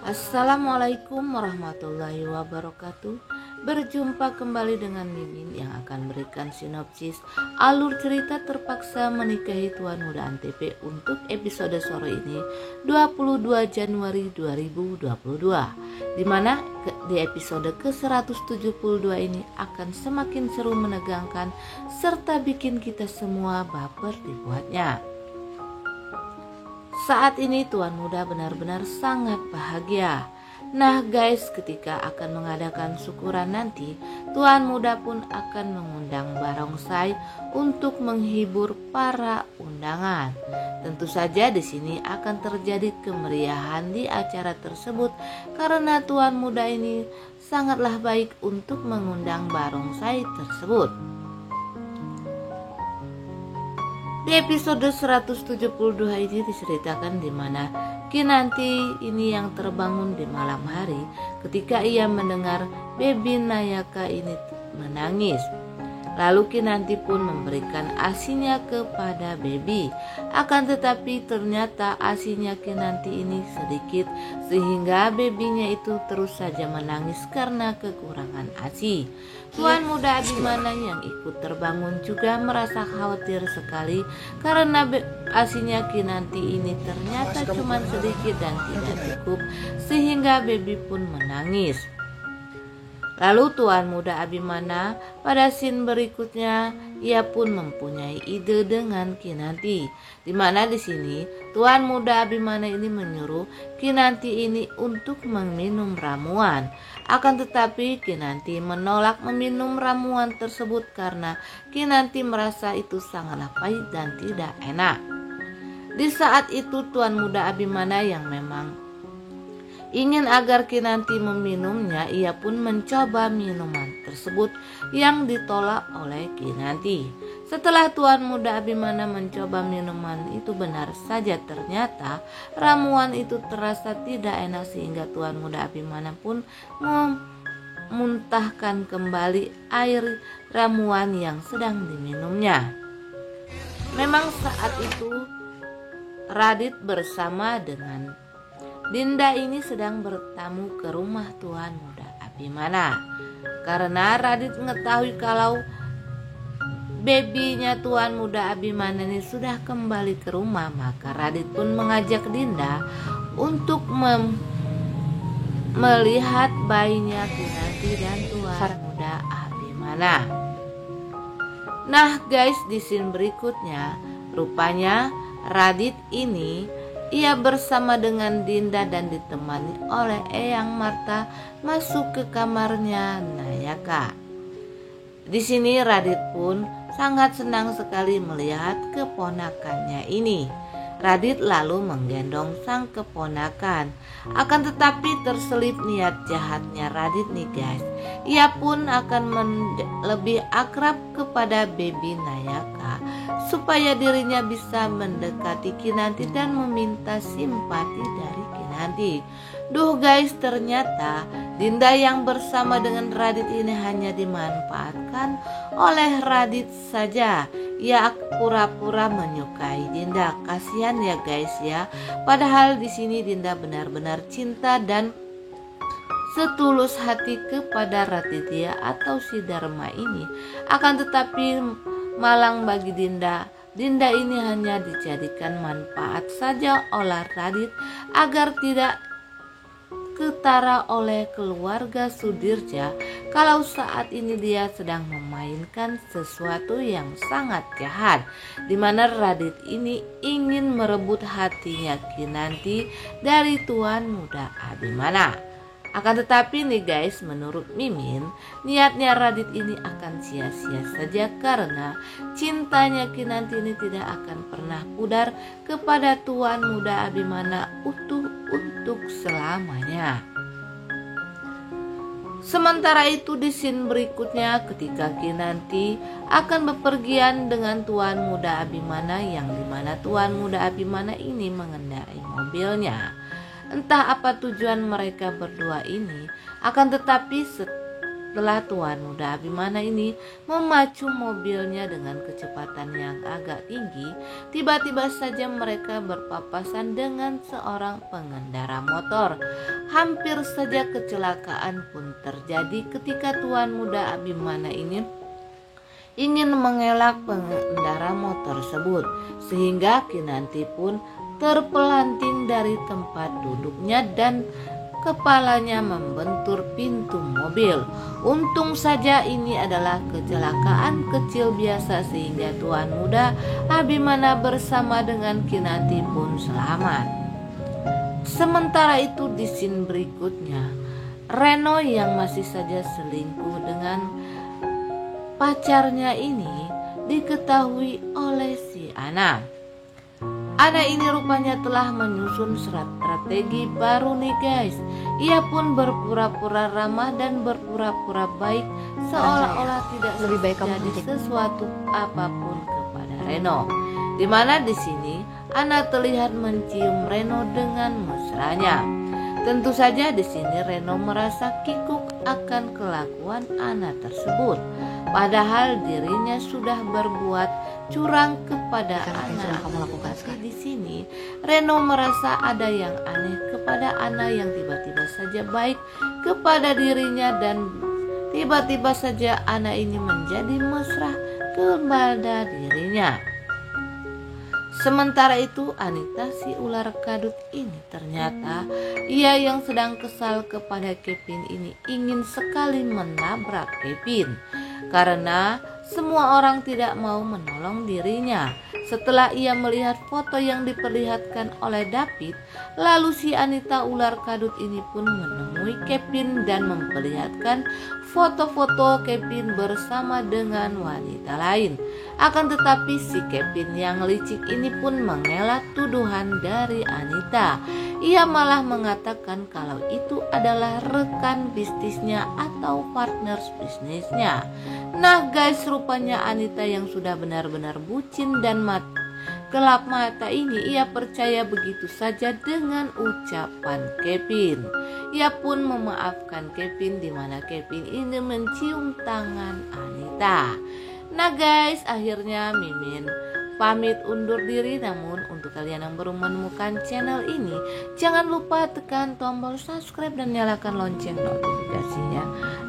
Assalamualaikum warahmatullahi wabarakatuh. Berjumpa kembali dengan Mimin yang akan berikan sinopsis alur cerita Terpaksa Menikahi Tuan Muda Antv untuk episode sore ini 22 Januari 2022, dimana di episode ke-172 ini akan semakin seru, menegangkan, serta bikin kita semua baper dibuatnya. Saat ini Tuan Muda benar-benar sangat bahagia. Nah guys, ketika akan mengadakan syukuran nanti, Tuan Muda pun akan mengundang barongsai untuk menghibur para undangan. Tentu saja di sini akan terjadi kemeriahan di acara tersebut karena Tuan Muda ini sangatlah baik untuk mengundang barongsai tersebut. Di episode 172 ini diceritakan di mana Kinanti ini yang terbangun di malam hari ketika ia mendengar baby Nayaka ini menangis. Lalu Kinanti pun memberikan asinya kepada baby. Akan tetapi ternyata asinya Kinanti ini sedikit sehingga babynya itu terus saja menangis karena kekurangan asi. Tuan Muda Abimana yang ikut terbangun juga merasa khawatir sekali karena asinya Kinanti ini ternyata cuma sedikit dan tidak cukup sehingga baby pun menangis. Lalu Tuan Muda Abimana pada scene berikutnya ia pun mempunyai ide dengan Kinanti, di mana di sini Tuan Muda Abimana ini menyuruh Kinanti ini untuk meminum ramuan. Akan tetapi Kinanti menolak meminum ramuan tersebut karena Kinanti merasa itu sangatlah pahit dan tidak enak. Di saat itu Tuan Muda Abimana yang memang ingin agar Kinanti meminumnya, ia pun mencoba minuman tersebut yang ditolak oleh Kinanti. Setelah Tuan Muda Abimana mencoba minuman itu, benar saja ternyata ramuan itu terasa tidak enak sehingga Tuan Muda Abimana pun memuntahkan kembali air ramuan yang sedang diminumnya. Memang saat itu Radit bersama dengan Dinda ini sedang bertamu ke rumah Tuan Muda Abimana. Karena Radit mengetahui kalau babynya Tuan Muda Abimana ini sudah kembali ke rumah, maka Radit pun mengajak Dinda untuk melihat bayinya Kinanti dan Tuan Muda Abimana. Nah guys, di scene berikutnya rupanya Radit ini ia bersama dengan Dinda dan ditemani oleh Eyang Marta masuk ke kamarnya Nayaka. Di sini Radit pun sangat senang sekali melihat keponakannya ini. Radit lalu menggendong sang keponakan. Akan tetapi terselip niat jahatnya Radit nih guys. Ia pun akan lebih akrab kepada baby Nayaka supaya dirinya bisa mendekati Kinanti dan meminta simpati dari Kinanti. Duh guys, ternyata Dinda yang bersama dengan Radit ini hanya dimanfaatkan oleh Radit saja. Ia pura-pura menyukai Dinda. Kasihan ya guys ya. Padahal di sini Dinda benar-benar cinta dan setulus hati kepada Raditya atau si Dharma ini. Akan tetapi malang bagi Dinda ini hanya dijadikan manfaat saja oleh Radit agar tidak ketara oleh keluarga Sudirja kalau saat ini dia sedang memainkan sesuatu yang sangat jahat, di mana Radit ini ingin merebut hatinya Kinanti dari Tuan Muda Abimana. Akan tetapi nih guys, menurut Mimin, niatnya Radit ini akan sia-sia saja karena cintanya Kinanti ini tidak akan pernah pudar kepada Tuan Muda Abimana utuh untuk selamanya. Sementara itu di scene berikutnya ketika Kinanti akan bepergian dengan Tuan Muda Abimana, yang dimana Tuan Muda Abimana ini mengendarai mobilnya. Entah apa tujuan mereka berdua ini, akan tetapi setelah tuan muda Abimana ini memacu mobilnya dengan kecepatan yang agak tinggi, tiba-tiba saja mereka berpapasan dengan seorang pengendara motor. Hampir saja kecelakaan pun terjadi ketika tuan muda Abimana ini ingin mengelak pengendara motor tersebut, sehingga Kinanti pun terpelanting dari tempat duduknya dan kepalanya membentur pintu mobil. Untung saja ini adalah kecelakaan kecil biasa sehingga tuan muda Abimana bersama dengan Kinanti pun selamat. Sementara itu di scene berikutnya, Reno yang masih saja selingkuh dengan pacarnya ini diketahui oleh si Ana. Ana ini rupanya telah menyusun strategi baru nih guys. Ia pun berpura-pura ramah dan berpura-pura baik, seolah-olah tidak lebih baik kamu terjadi sesuatu apapun kepada Reno. Dimana di sini Ana terlihat mencium Reno dengan mesranya. Tentu saja di sini Reno merasa kikuk akan kelakuan Ana tersebut, padahal dirinya sudah berbuat curang kepada Ana. Tapi di sini Reno merasa ada yang aneh kepada Ana yang tiba-tiba saja baik kepada dirinya dan tiba-tiba saja Ana ini menjadi mesra kepada dirinya. Sementara itu Anita si ular kadut ini ternyata ia yang sedang kesal kepada Kevin ini ingin sekali menabrak Kevin karena semua orang tidak mau menolong dirinya. Setelah ia melihat foto yang diperlihatkan oleh David, lalu si Anita ular kadut ini pun menemui Kevin dan memperlihatkan foto-foto Kevin bersama dengan wanita lain. Akan tetapi si Kevin yang licik ini pun mengelak tuduhan dari Anita. Ia malah mengatakan kalau itu adalah rekan bisnisnya atau partner bisnisnya. Nah guys, rupanya Anita yang sudah benar-benar bucin dan gelap mata ini ia percaya begitu saja dengan ucapan Kevin. Ia pun memaafkan Kevin di mana Kevin ini mencium tangan Anita. Nah guys, akhirnya Mimin pamit undur diri. Namun untuk kalian yang baru menemukan channel ini, jangan lupa tekan tombol subscribe dan nyalakan lonceng notifikasinya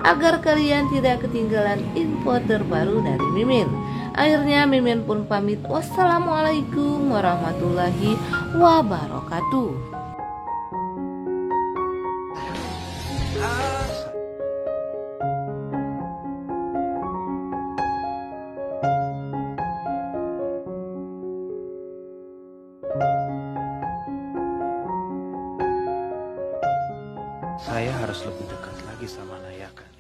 agar kalian tidak ketinggalan info terbaru dari Mimin. Akhirnya Mimin pun pamit. Wassalamualaikum warahmatullahi wabarakatuh. Saya harus lebih dekat lagi sama Naya kan.